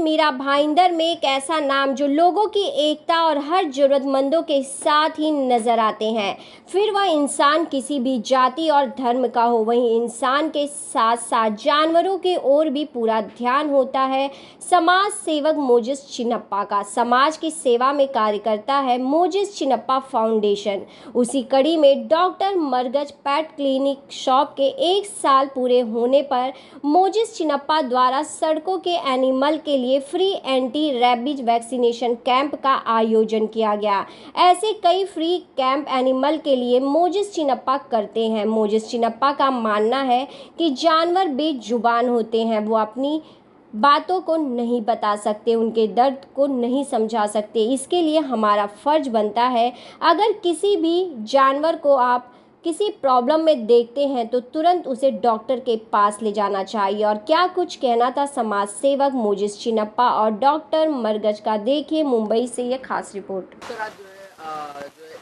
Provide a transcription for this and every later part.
मीरा भाईंदर में एक ऐसा नाम जो लोगों की एकता और हर जरूरतमंदों के साथ ही नजर आते हैं। फिर वह इंसान किसी भी जाति और धर्म का हो, वहीं इंसान के साथ साथ जानवरों की ओर भी पूरा ध्यान होता है। समाज सेवक मोजिस चिन्नप्पा का समाज की सेवा में कार्य करता है मोजिस चिन्नप्पा फाउंडेशन। उसी कड़ी में doctor Margaj pet clinic shop के 1 साल पूरे होने पर मोजिस चिन्नप्पा द्वारा सड़कों के एनिमल के लिए free anti rabies vaccination camp का आयोजन किया गया। ऐसे कई फ्री कैंप एनिमल के लिए मोजिस चिन्नप्पा करते हैं। मोजिस चिन्नप्पा का मानना है कि जानवर बेजुबान होते हैं, वो अपनी बातों को नहीं बता सकते, उनके दर्द को नहीं समझा सकते। इसके लिए हमारा फर्ज बनता है, अगर किसी भी जानवर को आप किसी प्रॉब्लम में देखते हैं तो तुरंत उसे डॉक्टर के पास ले जाना चाहिए। और क्या कुछ कहना था समाज सेवक मोजिस चिन्नप्पा और डॉक्टर मरगज का, देखिए मुंबई से ये खास रिपोर्ट। सर आज जो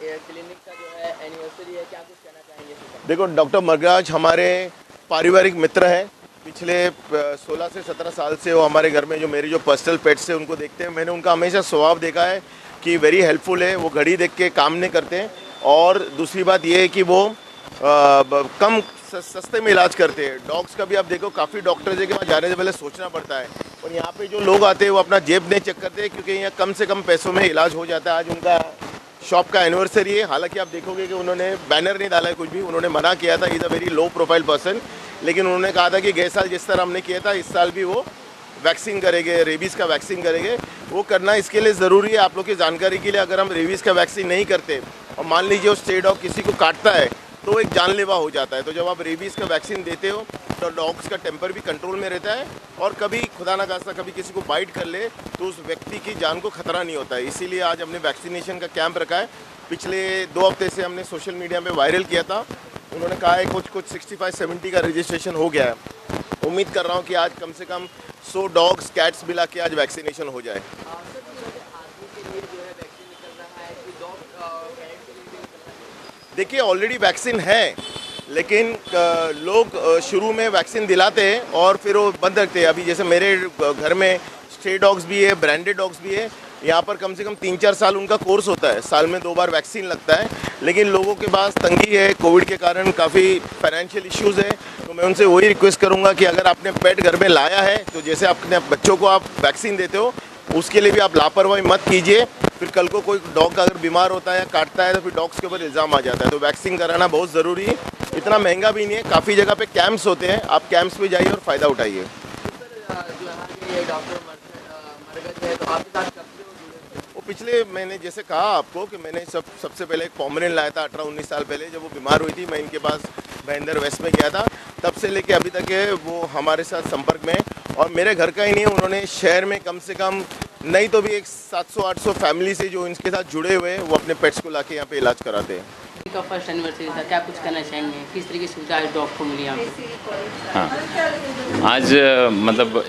है क्लिनिक का जो है एनिवर्सरी है, क्या कुछ कहना चाहेंगे? देखो, डॉक्टर मरगज हमारे पारिवारिक मित्र हैं। पिछले 16 से 17 साल से वो हमारे घर में जो मेरे जो पर्सनल पेट्स हैं उनको देखते हैं। मैंने उनका हमेशा स्वभाव देखा है कि वेरी हेल्पफुल है। वो घड़ी देख के काम नहीं करते हैं। और दूसरी बात ये है कि वो कम सस्ते में इलाज करते हैं। डॉग्स का भी आप देखो, काफ़ी डॉक्टर्स है कि वहाँ जाने से पहले सोचना पड़ता है। और यहाँ पे जो लोग आते हैं वो अपना जेब नहीं चेक करते, क्योंकि यहाँ कम से कम पैसों में इलाज हो जाता है। आज उनका शॉप का एनिवर्सरी है। हालांकि आप देखोगे कि उन्होंने बैनर नहीं डाला है कुछ भी, उन्होंने मना किया था। Is a very low profile person, लेकिन उन्होंने कहा था कि गए साल जिस तरह हमने किया था इस साल भी वो वैक्सीन करेंगे, रेबीज़ का वैक्सीन करेंगे। वो करना इसके लिए ज़रूरी है। आप लोग की जानकारी के लिए, अगर हम रेबीज़ का वैक्सीन नहीं करते और मान लीजिए वो स्ट्रे डॉग किसी को काटता है तो वो एक जानलेवा हो जाता है। तो जब आप रेबीज़ का वैक्सीन देते हो तो डॉग्स का टेम्पर भी कंट्रोल में रहता है, और कभी खुदा ना खास्ता कभी किसी को बाइट कर ले तो उस व्यक्ति की जान को खतरा नहीं होता है। इसीलिए आज हमने वैक्सीनेशन का कैंप रखा है। पिछले 2 हफ्ते से हमने सोशल मीडिया में वायरल किया था। उन्होंने कहा है कुछ 65-70 का रजिस्ट्रेशन हो गया है। उम्मीद कर रहा हूँ कि आज कम से कम 100 डॉग्स कैट्स मिला के आज वैक्सीनेशन हो जाए। देखिए, ऑलरेडी वैक्सीन है, लेकिन लोग शुरू में वैक्सीन दिलाते हैं और फिर वो बंद रखते हैं। अभी जैसे मेरे घर में स्ट्रे डॉग्स भी है, ब्रांडेड डॉग्स भी है। यहाँ पर कम से कम 3-4 साल उनका कोर्स होता है, साल में 2 बार वैक्सीन लगता है। लेकिन लोगों के पास तंगी है, कोविड के कारण काफ़ी फाइनेंशियल इश्यूज़ है। तो मैं उनसे वही रिक्वेस्ट करूँगा कि अगर आपने पेट घर में लाया है तो जैसे अपने बच्चों को आप वैक्सीन देते हो, उसके लिए भी आप लापरवाही मत कीजिए। फिर कल को कोई डॉग अगर बीमार होता है या काटता है तो फिर डॉग्स के ऊपर इल्ज़ाम आ जाता है। तो वैक्सीन कराना बहुत ज़रूरी है। इतना महंगा भी नहीं है, काफ़ी जगह पे कैंप्स होते हैं, आप कैंप्स पे जाइए और फ़ायदा उठाइए। वो पिछले मैंने जैसे कहा आपको कि मैंने सबसे पहले एक पोमेरेनियन लाया था 18-19 साल पहले। जब वो बीमार हुई थी, मैं इनके पास भाईंदर वेस्ट में गया था। तब से लेके अभी तक है वो हमारे साथ संपर्क में। और मेरे घर का ही नहीं, उन्होंने शहर में कम से कम नहीं तो भी एक 700-800 फैमिली से जो इनके साथ जुड़े हुए हैं, वो अपने पेट्स को लाके यहाँ पे इलाज कराते हैं। इनका फर्स्ट एनिवर्सरी था, क्या कुछ कहना चाहेंगे? किस तरीके की सुविधा डॉग को मिली यहाँ पे? हाँ, आज मतलब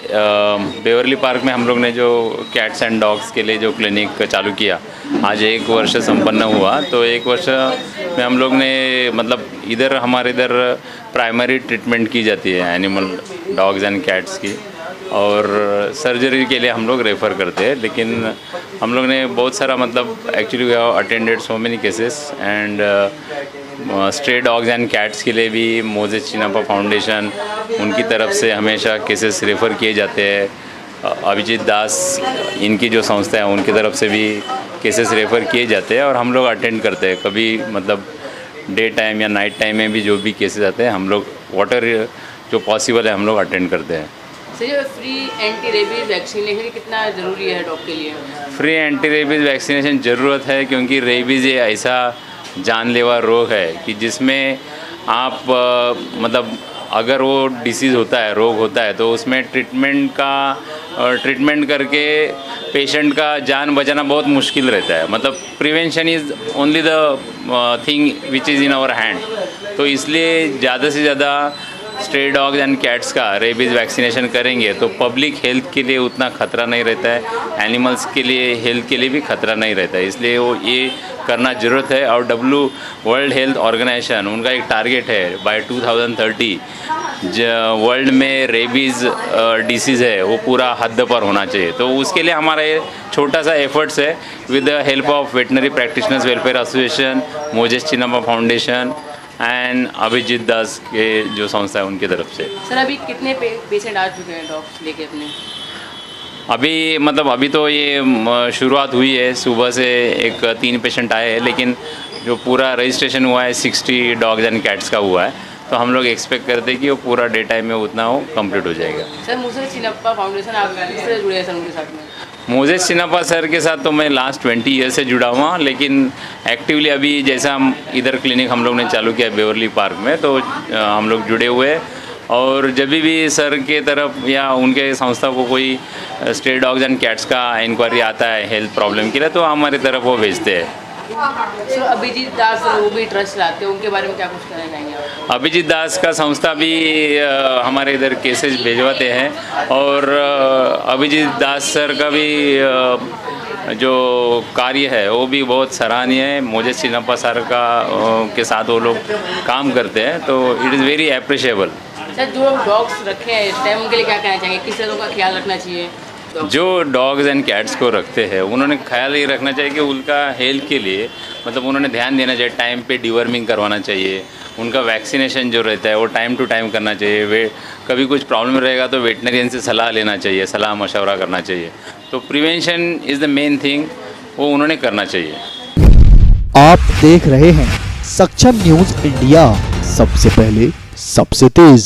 बेवरली पार्क में हम लोग ने जो कैट्स एंड डॉग्स के लिए जो क्लिनिक चालू किया, आज 1 वर्ष संपन्न हुआ। तो 1 वर्ष में हम लोग ने मतलब हमारे इधर प्राइमरी ट्रीटमेंट की जाती है एनिमल डॉग्स एंड कैट्स की, और सर्जरी के लिए हम लोग रेफ़र करते हैं। लेकिन हम लोग ने बहुत सारा मतलब actually we have attended so many cases and stray dogs and cats के लिए भी मोजिस चिन्नप्पा फाउंडेशन उनकी तरफ से हमेशा केसेस रेफ़र किए जाते हैं। अभिजीत दास इनकी जो संस्था है उनकी तरफ से भी केसेस रेफ़र किए जाते हैं, और हम लोग अटेंड करते हैं। कभी मतलब डे टाइम या नाइट टाइम में भी जो भी केसेस आते हैं, हम लोग वाटर जो पॉसिबल है हम लोग अटेंड करते हैं। Sir, free anti rabies vaccination कितना ज़रूरी है डॉग के लिए? फ्री एंटी रेबीज़ वैक्सीनेशन ज़रूरत है, क्योंकि रेबीज़ ये ऐसा जानलेवा रोग है कि जिसमें आप मतलब अगर वो डिसीज़ होता है, रोग होता है, तो उसमें ट्रीटमेंट करके पेशेंट का जान बचाना बहुत मुश्किल रहता है। मतलब prevention is only the thing which is in our hand. तो इसलिए ज़्यादा से ज़्यादा स्ट्रे डॉग्स एंड कैट्स का रेबीज़ वैक्सीनेशन करेंगे तो पब्लिक हेल्थ के लिए उतना खतरा नहीं रहता है, एनिमल्स के लिए हेल्थ के लिए भी खतरा नहीं रहता है, इसलिए वो ये करना ज़रूरत है। और वर्ल्ड हेल्थ ऑर्गेनाइजेशन उनका एक टारगेट है बाय 2030 वर्ल्ड में रेबीज़ डिसीज़ है वो पूरा हद पर होना चाहिए। तो उसके लिए हमारा ये छोटा सा एफर्ट्स है with the help of veterinary practitioners welfare association, Moses Chinnappa foundation and Abhijit Das के जो संस्था है उनकी तरफ से। सर अभी कितने पेशेंट आ चुके हैं डॉग्स लेके अपने? अभी तो ये शुरुआत हुई है, सुबह से 3 पेशेंट आए हैं, लेकिन जो पूरा रजिस्ट्रेशन हुआ है 60 डॉग्स एंड कैट्स का हुआ है, तो हम लोग एक्सपेक्ट करते हैं कि वो पूरा डे टाइम में उतना वो कंप्लीट हो जाएगा। सर मोजेस चिन्नप्पा फाउंडेशन आप किससे जुड़े हैं सर उनके साथ में? मोजेस चिन्नप्पा सर के साथ तो मैं लास्ट 20 ईयर से जुड़ा हुआ, लेकिन एक्टिवली अभी जैसा हम इधर क्लिनिक हम लोग ने चालू किया बेवरली पार्क में, तो हम लोग जुड़े हुए हैं। और जब भी सर के तरफ या उनके संस्था को कोई स्ट्रे डॉग्स एंड कैट्स का इंक्वायरी आता है हेल्थ प्रॉब्लम के लिए, तो हमारी तरफ वो भेजते हैं। सर अभिजीत दास सर वो भी ट्रस्ट लाते हैं, उनके बारे में क्या कुछ कहना चाहेंगे आप? अभिजीत दास का संस्था भी हमारे इधर केसेस भेजवाते हैं, और अभिजीत दास सर का भी जो कार्य है वो भी बहुत सराहनीय है। मोजेस चिन्नप्पा सर का के साथ वो लोग काम करते हैं, तो it is very appreciable. Sir जो डॉग्स रखे हैं इस टाइम उनके लिए क्या कहना चाहेंगे, किस तरह का ख्याल रखना चाहिए? जो डॉग्स एंड कैट्स को रखते हैं उन्होंने ख्याल ये रखना चाहिए कि उनका हेल्थ के लिए मतलब उन्होंने ध्यान देना चाहिए, टाइम पे डिवर्मिंग करवाना चाहिए, उनका वैक्सीनेशन जो रहता है वो टाइम टू टाइम करना चाहिए। वे कभी कुछ प्रॉब्लम रहेगा तो वेटनरियन से सलाह लेना चाहिए, सलाह मशवरा करना चाहिए। तो prevention is the main thing, वो उन्होंने करना चाहिए। आप देख रहे हैं सक्षम न्यूज़ इंडिया, सबसे पहले सबसे तेज।